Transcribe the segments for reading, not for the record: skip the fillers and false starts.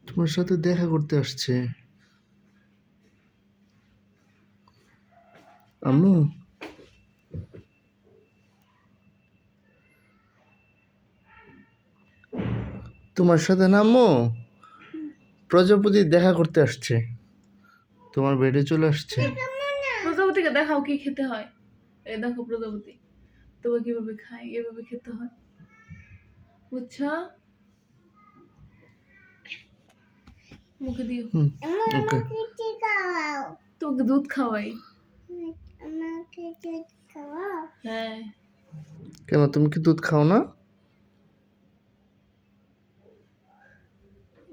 তোমার সাথে দেখা করতে আসছে আম্মু। তোমার সাথে না আম্মু, প্রজাপতি দেখা করতে আসছে, তোমার বেডে চলে আসছে। প্রজাপতিকে দেখাও কি খেতে হয়। এই দেখো প্রজাপতি তবে কিভাবে খায়, এভাবে খেতে হয়, বুঝছো? মুখে দিও। ওকে। তোমাকে দুধ খাওয়াই। হ্যাঁ। কেন তুমি কি দুধ খাও না?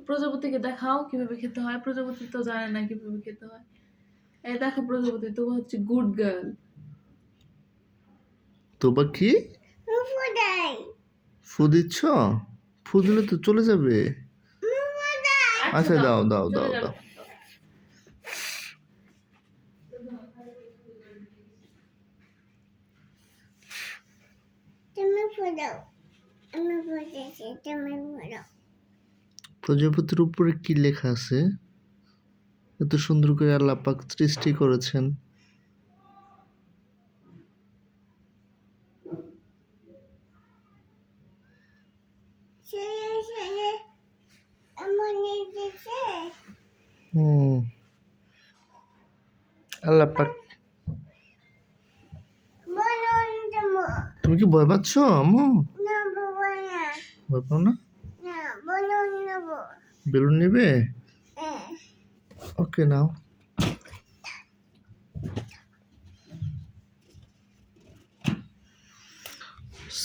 প্রজাপতিকে দেখাও কিভাবে খেতে হয়, প্রজাপতি তো জানে না কিভাবে খেতে হয়। এই দেখো প্রজাপতি তো হচ্ছে গুড গার্ল। তোবা কি ফু দিচ্ছ? ফু দিলে তো চলে যাবে। আচ্ছা দাও দাও দাও দাও। প্রজাপতির উপরে কি লেখা আছে? এত সুন্দর করে আল্লাহ পাক সৃষ্টি করেছেন। আল্লাহ পাক। তুমি কি ভয় পাচ্ছ আম্মু? ভয় পাও না? বেলুন নেবে? ওকে নাও।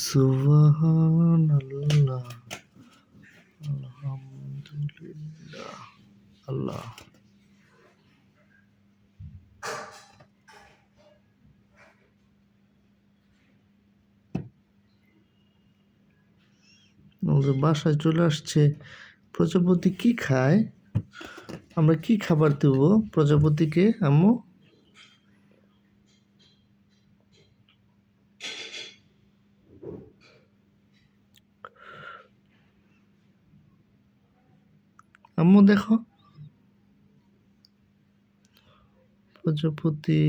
সুবহানাল্লাহ, আলহামদুলিল্লাহ, আল্লাহ। আমাদের বাসায় চলে আসছে। প্রজাপতি কি খায়? আমরা কি খাবার দেব প্রজাপতিকে আম্মু? আম্মু দেখো প্রজাপতি